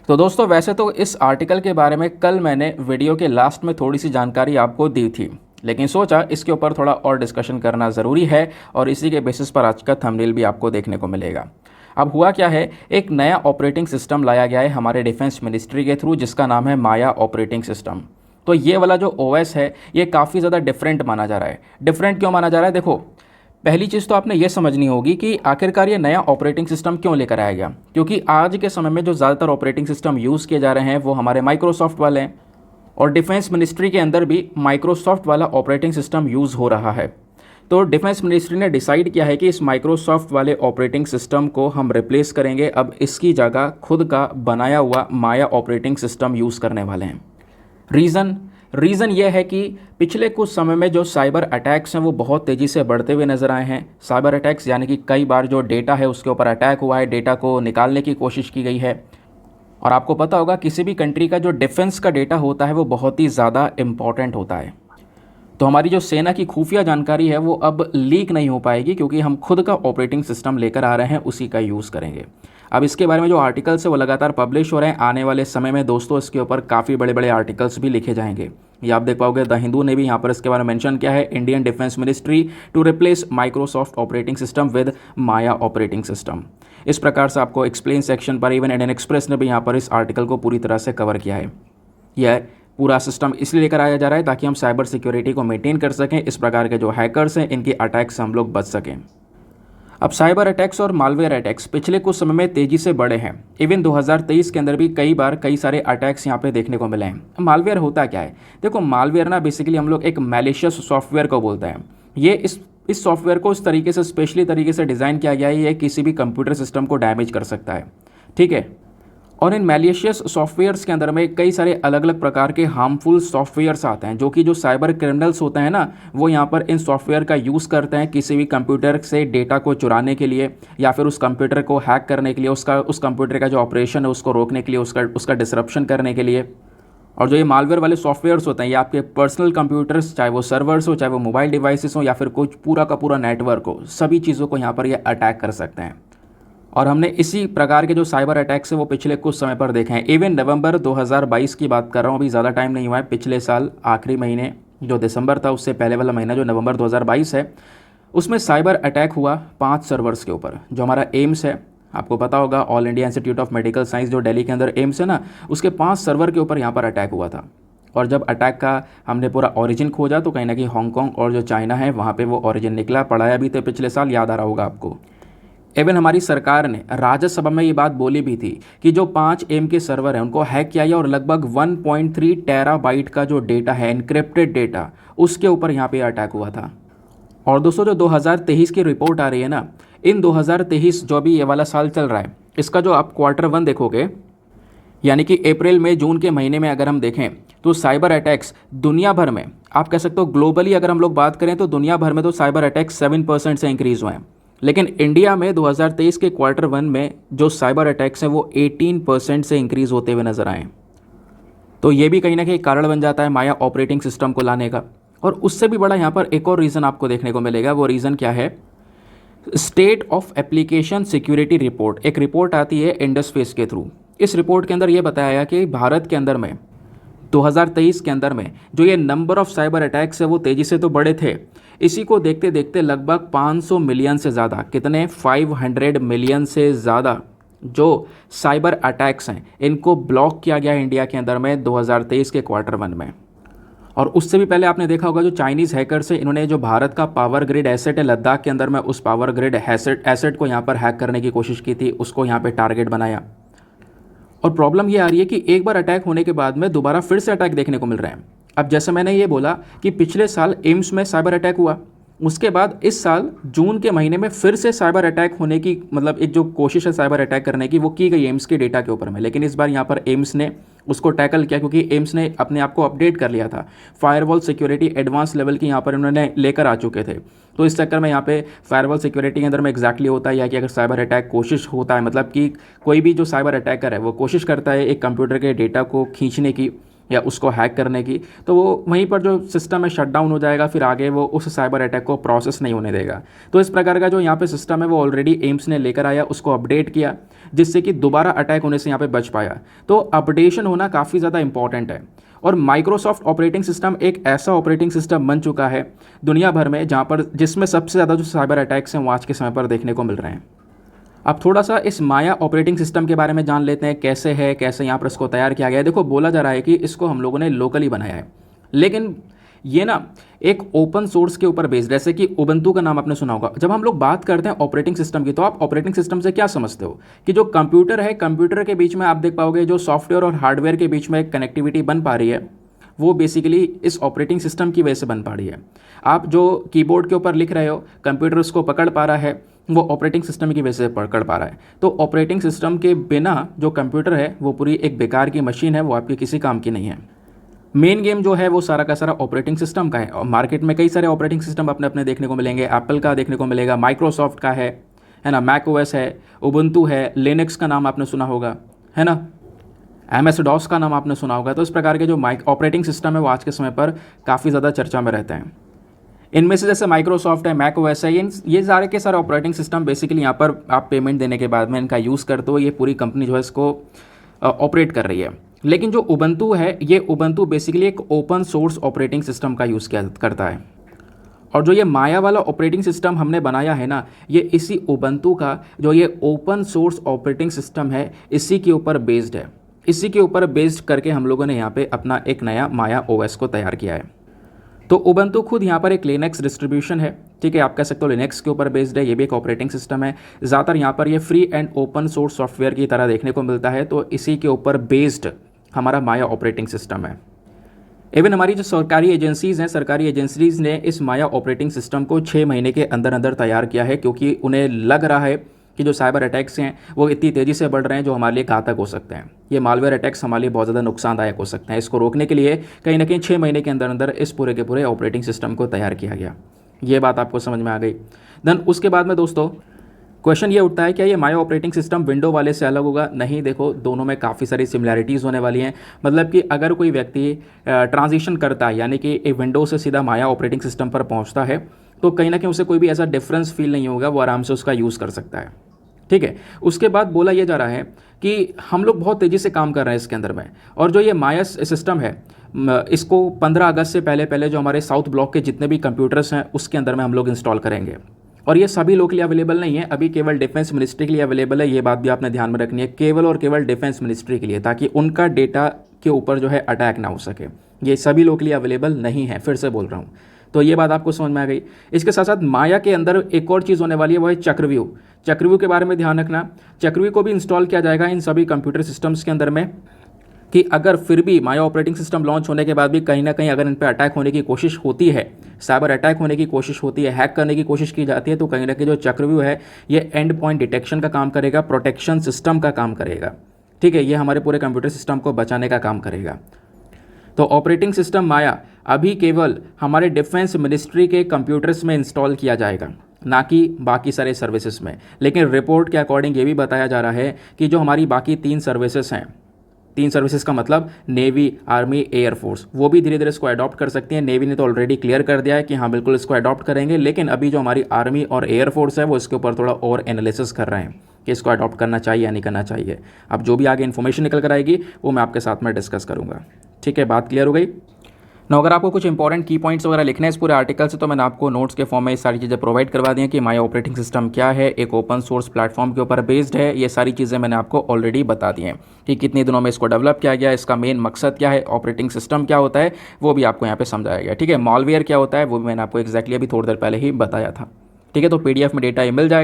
तो दोस्तों वैसे तो इस आर्टिकल के बारे में कल मैंने वीडियो के लास्ट में थोड़ी सी जानकारी आपको दी थी, लेकिन सोचा इसके ऊपर थोड़ा और डिस्कशन करना ज़रूरी है और इसी के बेसिस पर आज का थंबनेल भी आपको देखने को मिलेगा। अब हुआ क्या है, एक नया ऑपरेटिंग सिस्टम लाया गया है हमारे डिफेंस मिनिस्ट्री के थ्रू, जिसका नाम है माया ऑपरेटिंग सिस्टम। तो ये वाला जो ओएस है ये काफ़ी ज़्यादा डिफरेंट माना जा रहा है। डिफरेंट क्यों माना जा रहा है? देखो, पहली चीज़ तो आपने ये समझनी होगी कि आखिरकार ये नया ऑपरेटिंग सिस्टम क्यों लेकर आया गया, क्योंकि आज के समय में जो ज़्यादातर ऑपरेटिंग सिस्टम यूज़ किए जा रहे हैं वो हमारे माइक्रोसॉफ्ट वाले हैं और डिफेंस मिनिस्ट्री के अंदर भी माइक्रोसॉफ्ट वाला ऑपरेटिंग सिस्टम यूज़ हो रहा है। तो डिफेंस मिनिस्ट्री ने डिसाइड किया है कि इस माइक्रोसॉफ्ट वाले ऑपरेटिंग सिस्टम को हम रिप्लेस करेंगे, अब इसकी जगह खुद का बनाया हुआ माया ऑपरेटिंग सिस्टम यूज़ करने वाले हैं। रीज़न यह है कि पिछले कुछ समय में जो साइबर अटैक्स हैं वो बहुत तेज़ी से बढ़ते हुए नज़र आए हैं। साइबर अटैक्स यानी कि कई बार जो डेटा है उसके ऊपर अटैक हुआ है, डेटा को निकालने की कोशिश की गई है। और आपको पता होगा किसी भी कंट्री का जो डिफेंस का डेटा होता है वो बहुत ही ज़्यादा इम्पॉर्टेंट होता है। तो हमारी जो सेना की खुफिया जानकारी है वो अब लीक नहीं हो पाएगी, क्योंकि हम खुद का ऑपरेटिंग सिस्टम लेकर आ रहे हैं, उसी का यूज़ करेंगे। अब इसके बारे में जो आर्टिकल्स है वो लगातार पब्लिश हो रहे हैं। आने वाले समय में दोस्तों इसके ऊपर काफ़ी बड़े बड़े आर्टिकल्स भी लिखे जाएंगे। ये आप देख पाओगे, द हिंदू ने भी यहाँ पर इसके बारे में मेंशन किया है, Indian defence ministry to replace Microsoft operating system with Maya operating system. इस प्रकार से आपको एक्सप्लेन सेक्शन पर, इवन इंडियन एक्सप्रेस ने भी यहाँ पर इस आर्टिकल को पूरी तरह से कवर किया है। यह पूरा सिस्टम इसलिए लेकर आया जा रहा है ताकि हम साइबर सिक्योरिटी को मेंटेन कर सकें, इस प्रकार के जो हैकर्स हैं इनकी अटैक से हम लोग बच सकें। अब साइबर अटैक्स और मालवेयर अटैक्स पिछले कुछ समय में तेज़ी से बढ़े हैं। इवन 2023 के अंदर भी कई सारे अटैक्स यहाँ पे देखने को मिले हैं। मालवेयर होता क्या है? देखो, मालवेयर ना बेसिकली हम लोग एक मैलिशियस सॉफ्टवेयर को बोलते हैं। ये इस सॉफ्टवेयर को इस तरीके से, स्पेशली तरीके से डिज़ाइन किया गया है, ये किसी भी कंप्यूटर सिस्टम को डैमेज कर सकता है। ठीक है। और इन मैलिशियस सॉफ्टवेयर्स के अंदर में कई सारे अलग अलग प्रकार के हार्मफुल सॉफ्टवेयर्स आते हैं, जो कि जो साइबर क्रिमिनल्स होते हैं ना, वो यहाँ पर इन सॉफ्टवेयर का यूज़ करते हैं किसी भी कंप्यूटर से डेटा को चुराने के लिए, या फिर उस कंप्यूटर को हैक करने के लिए, उस कंप्यूटर का जो ऑपरेशन है उसको रोकने के लिए, उसका डिसरप्शन करने के लिए। और जो ये मालवेयर वाले सॉफ्टवेयर्स होते हैं, ये आपके पर्सनल कंप्यूटर्स, चाहे वो सर्वर्स हो, चाहे वो मोबाइल डिवाइसेस हो, या फिर कुछ पूरा का पूरा नेटवर्क हो, सभी चीज़ों को यहाँ पर ये अटैक कर सकते हैं। और हमने इसी प्रकार के जो साइबर अटैक्स है वो पिछले कुछ समय पर देखे हैं। इवन नवंबर 2022 की बात कर रहा हूँ, अभी ज़्यादा टाइम नहीं हुआ है। पिछले साल आखिरी महीने जो दिसंबर था, उससे पहले वाला महीना जो नवंबर 2022 है, उसमें साइबर अटैक हुआ 5 सर्वर्स के ऊपर। जो हमारा एम्स है, आपको पता होगा, all India institute of medical science जो दिल्ली के अंदर एम्स है ना, उसके 5 सर्वर के ऊपर यहाँ पर अटैक हुआ था। और जब अटैक का हमने पूरा ओरिजिन खोजा तो कहीं ना कहीं हांगकॉन्ग और जो चाइना है वहाँ पे वो ओरिजिन निकला। पढ़ाया भी थे पिछले साल, याद आ रहा होगा आपको। इवन हमारी सरकार ने राज्यसभा में ये बात बोली भी थी कि जो 5 एम के सर्वर हैं उनको हैक किया गया और लगभग 1.3 टेराबाइट का जो डेटा है, इनक्रिप्टेड डेटा, उसके ऊपर यहाँ पे अटैक हुआ था। और दोस्तों जो 2023 की रिपोर्ट आ रही है ना, इन 2023 जो भी ये वाला साल चल रहा है, इसका जो आप Q1 देखोगे, यानी कि अप्रैल मई जून के महीने में अगर हम देखें तो साइबर अटैक्स दुनिया भर में, आप कह सकते हो ग्लोबली अगर हम लोग बात करें तो दुनिया भर में तो साइबर अटैक्स 7% से इंक्रीज़ हुए हैं। लेकिन इंडिया में 2023 के Q1 में जो साइबर अटैक्स हैं वो 18% से इंक्रीज़ होते हुए नजर आए। तो ये भी कहीं ना कहीं कारण बन जाता है माया ऑपरेटिंग सिस्टम को लाने का। और उससे भी बड़ा यहाँ पर एक और रीज़न आपको देखने को मिलेगा। वो रीज़न क्या है? State of application security report, एक रिपोर्ट आती है इंडसफेस के थ्रू। इस रिपोर्ट के अंदर ये बताया गया कि भारत के अंदर में 2023 के अंदर में जो ये नंबर ऑफ साइबर अटैक्स है वो तेज़ी से तो बढ़े थे, इसी को देखते देखते लगभग 500 मिलियन से ज़्यादा, कितने, 500 मिलियन से ज़्यादा जो साइबर अटैक्स हैं इनको ब्लॉक किया गया है इंडिया के अंदर में 2023 के Q1 में। और उससे भी पहले आपने देखा होगा जो चाइनीज़ हैकर्स हैं, इन्होंने जो भारत का पावर ग्रिड एसेट है लद्दाख के अंदर में, उस पावर ग्रिड एसेट को यहाँ पर हैक करने की कोशिश की थी, उसको यहाँ पर टारगेट बनाया। और प्रॉब्लम ये आ रही है कि एक बार अटैक होने के बाद में दोबारा फिर से अटैक देखने को मिल रहे हैं। अब जैसे मैंने ये बोला कि पिछले साल एम्स में साइबर अटैक हुआ, उसके बाद इस साल जून के महीने में फिर से साइबर अटैक होने की, मतलब एक जो कोशिश है साइबर अटैक करने की, वो की गई एम्स के डेटा के ऊपर में। लेकिन इस बार यहाँ पर एम्स ने उसको टैकल किया, क्योंकि एम्स ने अपने आप को अपडेट कर लिया था। फायरवॉल सिक्योरिटी एडवांस लेवल की यहाँ पर उन्होंने लेकर आ चुके थे। तो इस चक्कर में यहाँ पे फायरवॉल सिक्योरिटी के अंदर में एग्जैक्टली होता है कि अगर साइबर अटैक कोशिश होता है, मतलब कि कोई भी जो साइबर अटैकर है वो कोशिश करता है एक कंप्यूटर के डेटा को खींचने की, या उसको हैक करने की, तो वो वहीं पर जो सिस्टम है शट डाउन हो जाएगा, फिर आगे वो उस साइबर अटैक को प्रोसेस नहीं होने देगा। तो इस प्रकार का जो यहाँ पे सिस्टम है वो ऑलरेडी एम्स ने लेकर आया, उसको अपडेट किया, जिससे कि दोबारा अटैक होने से यहाँ पे बच पाया। तो अपडेशन होना काफ़ी ज़्यादा इंपॉर्टेंट है। और माइक्रोसॉफ्ट ऑपरेटिंग सिस्टम एक ऐसा ऑपरेटिंग सिस्टम बन चुका है दुनिया भर में जहाँ पर जिसमें सबसे ज़्यादा जो साइबर अटैक्स हैं वो आज के समय पर देखने को मिल रहे हैं। अब थोड़ा सा इस माया ऑपरेटिंग सिस्टम के बारे में जान लेते हैं, कैसे है, कैसे यहाँ पर इसको तैयार किया गया है। देखो, बोला जा रहा है कि इसको हम लोगों ने लोकली बनाया है, लेकिन ये ना एक ओपन सोर्स के ऊपर बेस्ड, जैसे कि उबंटू का नाम आपने सुना होगा। जब हम लोग बात करते हैं ऑपरेटिंग सिस्टम की, तो आप ऑपरेटिंग सिस्टम से क्या समझते हो कि जो कंप्यूटर है, कंप्यूटर के बीच में आप देख पाओगे जो सॉफ्टवेयर और हार्डवेयर के बीच में एक कनेक्टिविटी बन पा रही है, वो बेसिकली इस ऑपरेटिंग सिस्टम की वजह से बन पा रही है। आप जो कीबोर्ड के ऊपर लिख रहे हो, कंप्यूटर उसको पकड़ पा रहा है, वो ऑपरेटिंग सिस्टम की वजह से पकड़ पा रहा है। तो ऑपरेटिंग सिस्टम के बिना जो कंप्यूटर है वो पूरी एक बेकार की मशीन है, वो आपके किसी काम की नहीं है। मेन गेम जो है वो सारा का सारा ऑपरेटिंग सिस्टम का है। और मार्केट में कई सारे ऑपरेटिंग सिस्टम अपने अपने देखने को मिलेंगे। एप्पल का देखने को मिलेगा, माइक्रोसॉफ्ट का है ना, मैक ओएस है, उबुंटू है, लिनक्स का नाम आपने सुना होगा, है ना, MS DOS का नाम आपने सुना होगा। तो इस प्रकार के जो ऑपरेटिंग सिस्टम है वो आज के समय पर काफ़ी ज़्यादा चर्चा में रहते हैं। इनमें से जैसे माइक्रोसॉफ्ट है, मैक ओएस है, ये सारे के सारे ऑपरेटिंग सिस्टम बेसिकली यहाँ पर आप पेमेंट देने के बाद में इनका यूज़ करते हो, ये पूरी कंपनी जो है इसको ऑपरेट कर रही है। लेकिन जो उबंटू है, ये उबंटू बेसिकली एक ओपन सोर्स ऑपरेटिंग सिस्टम का यूज़ किया करता है। और जो ये माया वाला ऑपरेटिंग सिस्टम हमने बनाया है ना, ये इसी उबंटू का जो ये ओपन सोर्स ऑपरेटिंग सिस्टम है, इसी के ऊपर बेस्ड है। इसी के ऊपर बेस्ड करके हम लोगों ने यहाँ पे अपना एक नया माया OS को तैयार किया है। तो उबंटू खुद यहाँ पर एक लिनक्स डिस्ट्रीब्यूशन है, ठीक है, आप कह सकते हो लिनक्स के ऊपर बेस्ड है। ये भी एक ऑपरेटिंग सिस्टम है। ज़्यादातर यहाँ पर ये free and open source software की तरह देखने को मिलता है। तो इसी के ऊपर बेस्ड हमारा माया ऑपरेटिंग सिस्टम है। इवन हमारी जो सरकारी एजेंसीज़ हैं, सरकारी एजेंसीज़ ने इस माया ऑपरेटिंग सिस्टम को 6 महीने के अंदर अंदर तैयार किया है, क्योंकि उन्हें लग रहा है कि जो साइबर अटैक्स हैं वो इतनी तेज़ी से बढ़ रहे हैं जो हमारे लिए घातक हो सकते हैं। ये मालवेयर अटैक्स हमारे लिए बहुत ज़्यादा नुकसानदायक हो सकते हैं। इसको रोकने के लिए कहीं ना कहीं 6 महीने के अंदर अंदर इस पूरे के पूरे ऑपरेटिंग सिस्टम को तैयार किया गया। ये बात आपको समझ में आ गई। देन उसके बाद में दोस्तों क्वेश्चन ये उठता है, क्या ये माया ऑपरेटिंग सिस्टम विंडो वाले से अलग होगा? नहीं, देखो, दोनों में काफ़ी सारी सिमिलैरिटीज़ होने वाली हैं। मतलब कि अगर कोई व्यक्ति ट्रांजिशन करता है, यानी कि एक विंडो से सीधा माया ऑपरेटिंग सिस्टम पर पहुंचता है, तो कहीं ना कहीं उसे कोई भी ऐसा डिफरेंस फील नहीं होगा, वो आराम से उसका यूज़ कर सकता है, ठीक है। उसके बाद बोला यह जा रहा है कि हम लोग बहुत तेज़ी से काम कर रहे हैं इसके अंदर में, और जो ये माया सिस्टम है इसको 15 अगस्त से पहले पहले जो हमारे साउथ ब्लॉक के जितने भी कंप्यूटर्स हैं उसके अंदर में हम लोग इंस्टॉल करेंगे। और ये सभी लोग के लिए अवेलेबल नहीं है, अभी केवल डिफेंस मिनिस्ट्री के लिए अवेलेबल है। ये बात भी आपने ध्यान में रखनी है, केवल और केवल डिफेंस मिनिस्ट्री के लिए, ताकि उनका डेटा के ऊपर जो है अटैक ना हो सके। ये सभी लोग के लिए अवेलेबल नहीं है, फिर से बोल रहा हूँ। तो ये बात आपको समझ में आ गई। इसके साथ साथ माया के अंदर एक और चीज़ होने वाली है, वो है चक्रव्यूह। चक्रव्यूह के बारे में ध्यान रखना, चक्रव्यूह को भी इंस्टॉल किया जाएगा इन सभी कंप्यूटर सिस्टम्स के अंदर में, कि अगर फिर भी माया ऑपरेटिंग सिस्टम लॉन्च होने के बाद भी कहीं ना कहीं अगर इन पर अटैक होने की कोशिश होती है, साइबर अटैक होने की कोशिश होती है, हैक करने की कोशिश की जाती है, तो कहीं ना कहीं जो चक्रव्यूह है ये एंड पॉइंट डिटेक्शन का काम करेगा, प्रोटेक्शन सिस्टम का काम करेगा, ठीक है। ये हमारे पूरे कंप्यूटर सिस्टम को बचाने का काम करेगा। तो ऑपरेटिंग सिस्टम माया अभी केवल हमारे डिफेंस मिनिस्ट्री के कंप्यूटर्स में इंस्टॉल किया जाएगा, ना कि बाकी सारे सर्विसेज में। लेकिन रिपोर्ट के अकॉर्डिंग ये भी बताया जा रहा है कि जो हमारी बाकी 3 सर्विसेज हैं, 3 सर्विसेज का मतलब नेवी, आर्मी, एयरफोर्स, वो भी धीरे धीरे इसको अडॉप्ट कर सकती हैं। नेवी ने तो ऑलरेडी क्लियर कर दिया है कि हाँ बिल्कुल इसको अडॉप्ट करेंगे, लेकिन अभी जो हमारी आर्मी और एयरफोर्स है वो इसके ऊपर थोड़ा और एनालिसिस कर रहे हैं कि इसको अडॉप्ट करना चाहिए या नहीं करना चाहिए। अब जो भी आगे इन्फॉर्मेशन निकल कर आएगी वो मैं आपके साथ में डिस्कस करूँगा, ठीक है। बात क्लियर हो गई ना? अगर आपको कुछ इंपॉर्टेंट की पॉइंट्स वगैरह लिखने हैं इस पूरे आर्टिकल से, तो मैंने आपको नोट्स के फॉर्म में ये सारी चीज़ें प्रोवाइड करवा दी हैं कि माया ऑपरेटिंग सिस्टम क्या है, एक ओपन सोर्स प्लेटफॉर्म के ऊपर बेस्ड है। ये सारी चीज़ें मैंने आपको ऑलरेडी बता दी हैं कि कितने दिनों में इसको डेवलप किया गया, इसका मेन मकसद क्या है, ऑपरेटिंग सिस्टम क्या होता है वो भी आपको यहाँ पे समझाया गया, ठीक है। मॉलवेयर क्या होता है वो भी मैंने आपको एक्जैक्टली अभी थोड़ी देर पहले ही बताया था, ठीक है। तो PDF में डेटा ये मिल जाएगा।